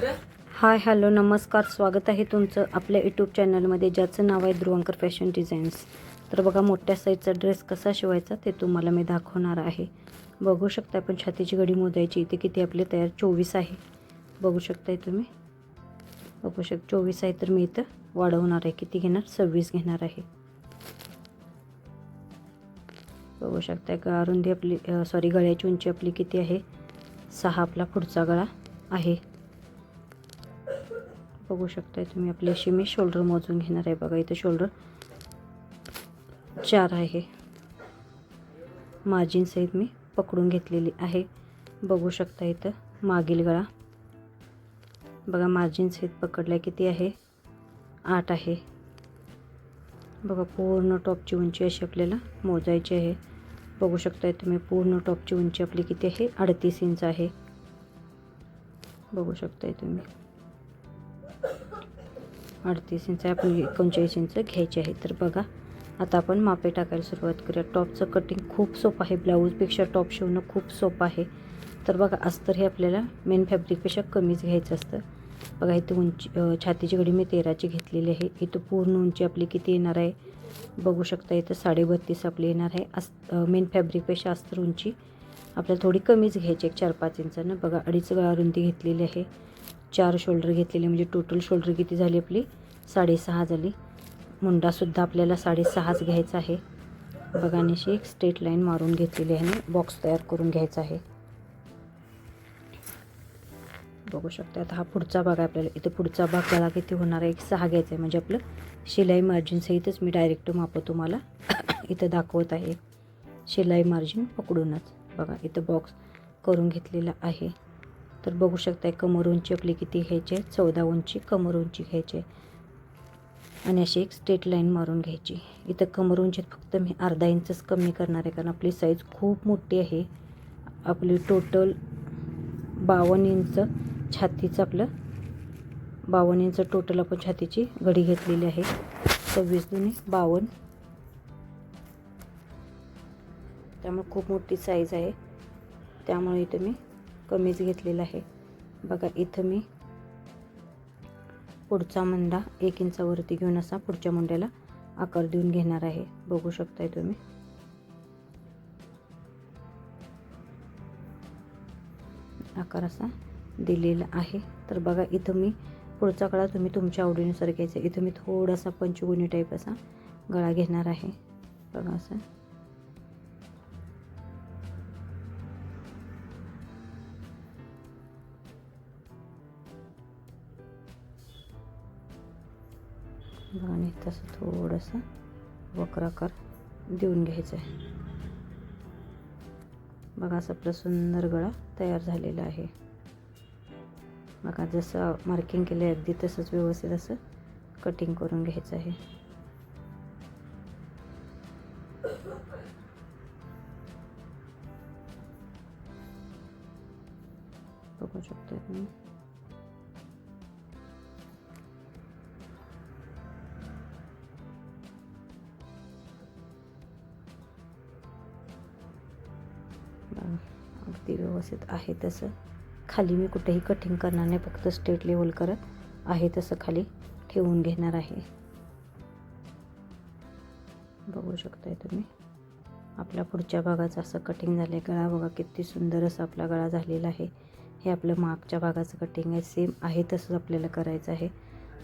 Hi hello नमस्कार, स्वागत आहे तुमचं आपल्या यूट्यूब चॅनलमध्ये, ज्याचं नाव आहे ध्रुवंकर फॅशन डिझाईन्स. तर बघा, मोठ्या साईजचा ड्रेस कसा शिवायचा ते तुम्हाला मी दाखवणार आहे. बघू शकता आपण छातीची घडी मोजायची. इथे किती आपले तयार 24 आहे. बघू शकताय तुम्ही, बघू 24 आहे. तर मी इथं वाढवणार आहे. किती घेणार? 26 घेणार आहे. बघू शकताय रुंदी आपली गळ्याची उंची आपली किती आहे? 6 आपला पुढचा गळा आहे. बघू शकताय तुम्ही. आपली अशी मी शोल्डर मोजून घेणार आहे. बघा इथं शोल्डर 4 आहे. मार्जिन सहित मी पकडून घेतलेली आहे. बघू शकता इथं मागील गळा बघा मार्जिन सहित पकडलाय. किती आहे? 8 आहे. बघा पूर्ण टॉपची उंची अशी आपल्याला मोजायची आहे. बघू शकताय तुम्ही पूर्ण टॉपची उंची आपली किती आहे? 38 इंच आहे. बघू शकताय तुम्ही 38 इंच आहे. आपण 39 इंच घ्यायचे आहे. तर बघा आता आपण मापे टाकायला सुरुवात करूया. टॉपचं कटिंग खूप सोपं आहे. ब्लाऊजपेक्षा टॉप शिवणं खूप सोपं आहे. तर बघा अस्तर हे आपल्याला मेन फॅब्रिकपेक्षा कमीच घ्यायचं असतं. बघा इथं उंची छातीची घडी मी 13ची घेतलेली आहे. इथं पूर्ण उंची आपली किती येणार आहे? बघू शकता इथं 32.5 आपली येणार आहे. मेन फॅब्रिकपेक्षा अस्तर उंची आपल्याला थोडी कमीच घ्यायची, 4-5 इंचानं. बघा 2.5 गळा रुंदी घेतलेली आहे. 4 शोल्डर घेतलेले, म्हणजे टोटल शोल्डर किती झाली आपली? 6.5 झाली. मुंडासुद्धा आपल्याला 6.5च घ्यायचा आहे. बघा आणि अशी एक स्ट्रेट लाईन मारून घेतलेली आहे आणि बॉक्स तयार करून घ्यायचा आहे. बघू शकता. आता हा पुढचा भाग आहे आपल्याला. इथं पुढचा भाग गळा किती होणार आहे? 6 घ्यायचा आहे. म्हणजे आपलं शिलाई मार्जिन सहितच मी डायरेक्ट माप तुम्हाला इथं दाखवत आहे. शिलाई मार्जिन पकडूनच बघा इथं बॉक्स करून घेतलेला आहे. तर बघू शकता कमर उंची आपली किती घ्यायची आहे? 14 उंची कमर उंची घ्यायची आहे. आणि अशी एक स्ट्रेट लाईन मारून घ्यायची. इथं कमर उंचीत फक्त मी अर्धा इंचच कमी करणार आहे, कारण आपली साईज खूप मोठी आहे. आपली टोटल 52 इंच छातीचं आपलं 52 इंच टोटल आपण छातीची घडी घेतलेली आहे. 26 दुनी 52, त्यामुळे खूप मोठी साईज आहे. त्यामुळे इथं मी कमीच घेतलेला आहे. बघा इथं मी पुढचा मुंडा 1 इंचावरती घेऊन असा पुढच्या मुंड्याला आकार देऊन घेणार आहे. बघू शकताय तुम्ही. आकार असा दिलेला आहे. तर बघा इथं मी पुढचा गळा तुम्ही तुमच्या आवडीनुसार घ्यायचा. इथं मी थोडासा पंचगुणी टाईप असा गळा घेणार आहे. बघा असं बघा आणि तसं थोडंसं वक्र आकार देऊन घ्यायचं आहे. बघा असं आपला सुंदर गळा तयार झालेला आहे. बघा जसं मार्किंग केलं आहे अगदी तसंच व्यवस्थित असं कटिंग करून घ्यायचं आहे. बघू शकता तुम्ही. अगदी व्यवस्थित आहे तसं. खाली मी कुठेही कटिंग करणार नाही, फक्त स्ट्रेट लेवल करत आहे तसं खाली ठेवून घेणार आहे. बघू शकताय तुम्ही. आपल्या पुढच्या भागाचं असं कटिंग झालं आहे. गळा बघा किती सुंदर असा आपला गळा झालेला आहे. हे आपलं मागच्या भागाचं कटिंग आहे. सेम आहे तसंच आपल्याला करायचं आहे.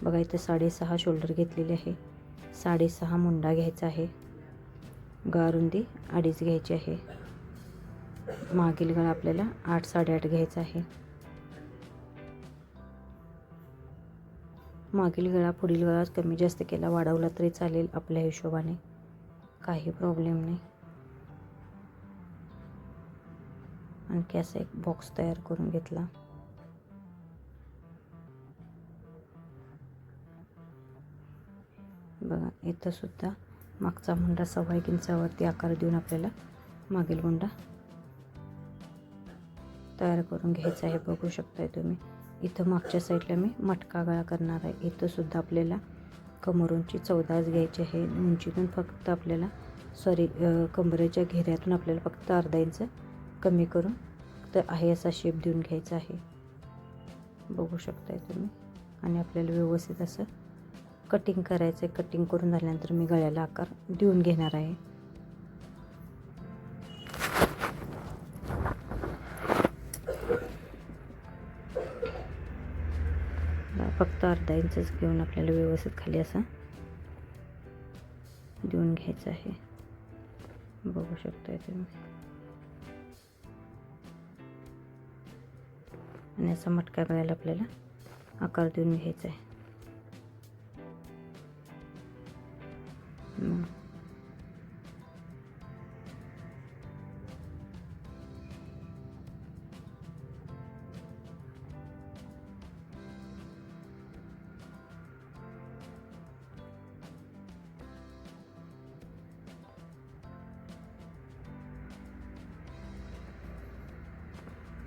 बघा इथं 6.5 शोल्डर घेतलेले आहे. 6.5 मुंडा घ्यायचा आहे. गळा रुंदी 2.5 घ्यायची आहे. मागील गळा आपल्याला 8-8.5 घ्यायचा आहे. मागील गळा पुढील गळा कमी जास्त केला वाढवला तरी चालेल आपल्या हिशोबाने, काही प्रॉब्लेम नाही. आणखी असा एक बॉक्स तयार करून घेतला. बघा इथं सुद्धा मागचा मुंडा 1.25 इंचावरती आकार देऊन आपल्याला मागील मुंडा तयार करून घ्यायचा आहे. बघू शकताय तुम्ही. इथं मागच्या साईडला मी मटका गळा करणार आहे. इथं सुद्धा आपल्याला कमर उंची 14 घ्यायची आहे. उंचीतून फक्त आपल्याला कमरेच्या घेऱ्यातून आपल्याला फक्त अर्धा इंच कमी करून फक्त आहे असा शेप देऊन घ्यायचा आहे. बघू शकताय तुम्ही. आणि आपल्याला व्यवस्थित असं कटिंग करायचं आहे. कटिंग करून झाल्यानंतर मी गळ्याला आकार देऊन घेणार आहे. फक्त अर्धा इंचच घेऊन आपल्याला व्यवस्थित खाली असं देऊन घ्यायचं आहे. बघू शकताय तुम्ही. आणि असा मटका गळ्याला आपल्याला आकार देऊन घ्यायचा आहे.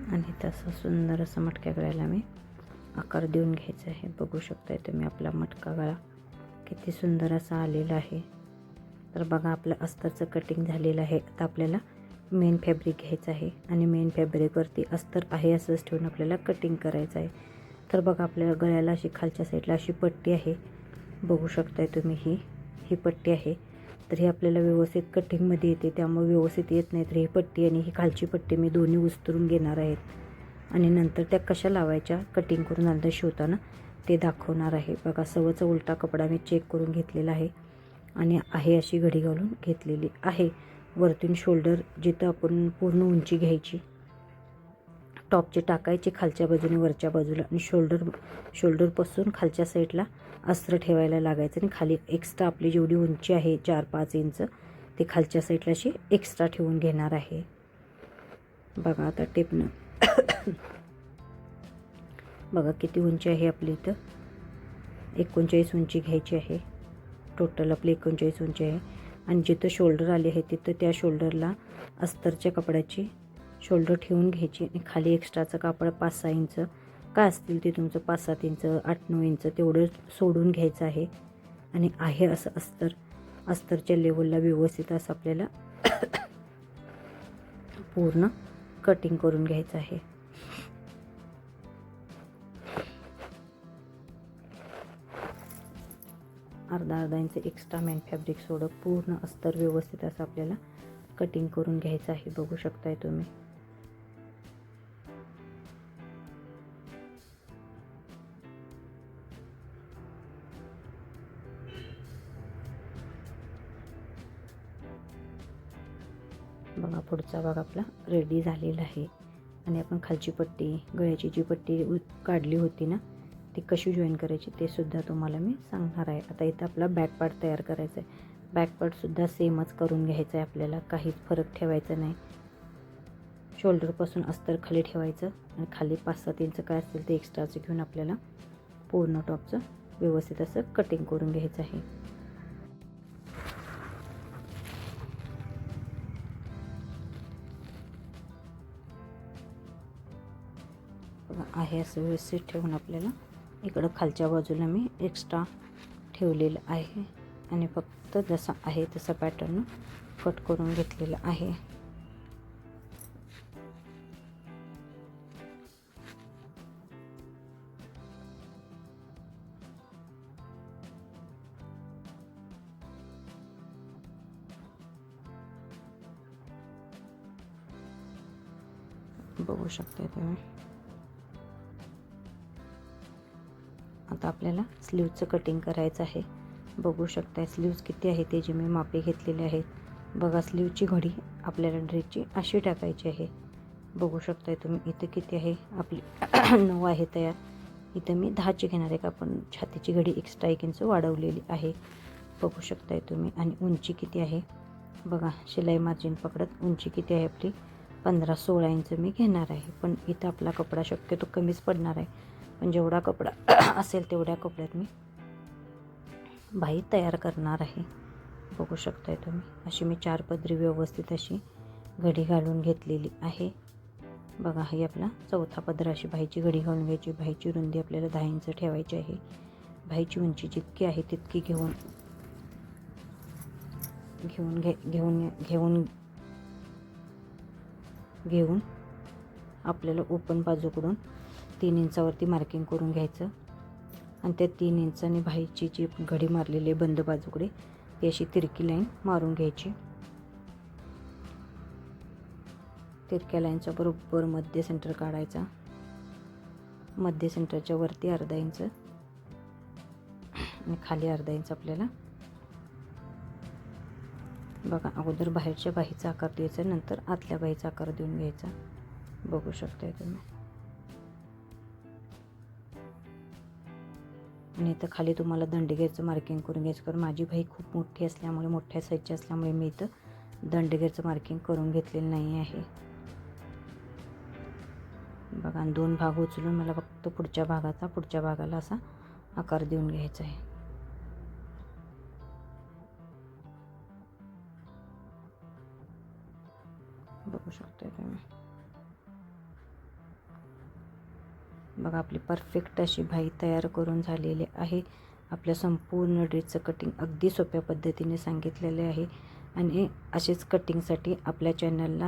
आणि तसं सुंदर असं मटक्या गळ्याला मी आकार देऊन घ्यायचा आहे. बघू शकताय तुम्ही आपला मटका गळा किती सुंदर असा आलेला आहे. तर बघा आपलं अस्तरचं कटिंग झालेलं आहे. आता आपल्याला मेन फॅब्रिक घ्यायचं आहे आणि मेन फॅब्रिकवरती अस्तर आहे असंच ठेवून आपल्याला कटिंग करायचं आहे. तर बघा आपल्या गळ्याला अशी खालच्या साईडला अशी पट्टी आहे. बघू शकताय तुम्ही ही पट्टी आहे. तर ही आपल्याला व्यवस्थित कटिंगमध्ये येते, त्यामुळे व्यवस्थित येत नाही तर ही पट्टी आणि ही खालची पट्टी मी दोन्ही उस्तरून घेणार आहेत. आणि नंतर त्या कशा लावायच्या कटिंग करून नंतर शिवताना ते दाखवणार आहे. बघा सवचा उलटा कपडा मी चेक करून घेतलेला आहे आणि आहे अशी घडी घालून घेतलेली आहे. वरतून शोल्डर जिथं आपण पूर्ण उंची घ्यायची टॉपची टाकायची खालच्या बाजूने वरच्या बाजूला आणि शोल्डरपासून खालच्या साईडला अस्तर ठेवायला लागायचं आणि खाली एक्स्ट्रा आपली जेवढी उंची आहे 4-5 इंच ते खालच्या साईडला अशी एक्स्ट्रा ठेवून घेणार आहे. बघा आता टेपनं बघा किती उंची आहे आपली. इथं 39 उंची घ्यायची आहे. टोटल आपली 39 उंची आहे. आणि जिथं शोल्डर आले आहे तिथं त्या शोल्डरला अस्तरच्या कपड्याची शोल्डर ठेवून घ्यायची आणि खाली एक्स्ट्राचं कापड 5-6 इंच काय असतील ते तुमचं 5-7 इंच 8-9 इंच तेवढं सोडून घ्यायचं आहे. आणि आहे असं अस्तरच्या लेवलला व्यवस्थित असं आपल्याला पूर्ण कटिंग करून घ्यायचं आहे. अर्धा इंच एक्स्ट्रा मेन फॅब्रिक सोडत पूर्ण अस्तर व्यवस्थित असं आपल्याला कटिंग करून घ्यायचं आहे. बघू शकताय तुम्ही. बघा पुढचा भाग आपला रेडी झालेला आहे. आणि आपण खालची पट्टी गळ्याची जी पट्टी काढली होती ना ती कशी जॉईन करायची ते सुद्धा तुम्हाला मी सांगणार आहे. आता इथं आपला बॅक पार्ट तयार करायचा आहे. बॅक पार्टसुद्धा सेमच करून घ्यायचं आहे आपल्याला, काहीच फरक ठेवायचा नाही. शोल्डरपासून अस्तर खाली ठेवायचं आणि खाली 5-7 इंच काय असतील ते एक्स्ट्राचं घेऊन आपल्याला पूर्ण टॉपचं व्यवस्थित असं कटिंग करून घ्यायचं आहे. आहे असं व्यवस्थित ठेवून आपल्याला इकडं खालच्या बाजूला मी एक्स्ट्रा ठेवलेलं आहे आणि फक्त जसा आहे तसा पॅटर्न कट करून घेतलेला आहे. बघू शकता तुम्ही. आता आपल्याला स्लीवचं कटिंग करायचं आहे. बघू शकता स्लीव्ज किती आहे त्याची मी मापे घेतलेले आहेत. बघा स्लीवची घडी आपल्याला ड्रेसची अशी टाकायची आहे. बघू शकताय तुम्ही इथं किती आहे आपली 9 आहे तयार. इथं मी 10ची घेणार आहे का आपण छातीची घडी एक्स्ट्रा 1 इंच वाढवलेली आहे. बघू शकताय तुम्ही. आणि उंची किती आहे बघा, शिलाई मार्जिन पकडत उंची किती आहे आपली 15-16 इंच मी घेणार आहे. पण इथं आपला कपडा शक्यतो कमीच पडणार आहे, पण जेवढा कपडा असेल तेवढ्या कपड्यात मी बाही तयार करणार आहे. बघू शकताय तुम्ही. अशी मी 4 पदरी व्यवस्थित अशी घडी घालून घेतलेली आहे. बघा ही आपला 4था पदर. अशी बाहीची घडी घालून घ्यायची. बाहीची रुंदी आपल्याला 10 इंच ठेवायची आहे. बाहीची उंची जितकी आहे तितकी घेऊन आपल्याला ओपन बाजूकडून 3 इंचावरती मार्किंग करून घ्यायचं आणि त्या 3 इंचाने बाहीची जी घडी मारलेली आहे बंद बाजूकडे ती अशी तिरकी लाईन मारून घ्यायची. तिरक्या लाईनचा बरोबर मध्य सेंटर काढायचा. मध्य सेंटरच्या वरती अर्धा इंच आणि खाली अर्धा इंच आपल्याला बघा अगोदर बाहेरच्या बाहीचा आकार द्यायचा, नंतर आतल्या बाहीचा आकार देऊन घ्यायचा. बघू शकताय तुम्ही. आणि इथं खाली तुम्हाला दंडगेरचं मार्किंग करून घ्यायचं, कारण माझी बाही खूप मोठी असल्यामुळे, मोठ्या साईजची असल्यामुळे मी इथं दंडगेरचं मार्किंग करून घेतलेलं नाही आहे. बघा 2 भाग उचलून मला फक्त पुढच्या भागाला असा आकार देऊन घ्यायचा आहे. बघू शकताय तुम्ही. बघा आपली परफेक्ट अशी बाही तयार करून झालेली आहे. आपल्या संपूर्ण ड्रेसचं कटिंग अगदी सोप्या पद्धतीने सांगितलेले आहे आणि असेच कटिंगसाठी आपल्या चॅनलला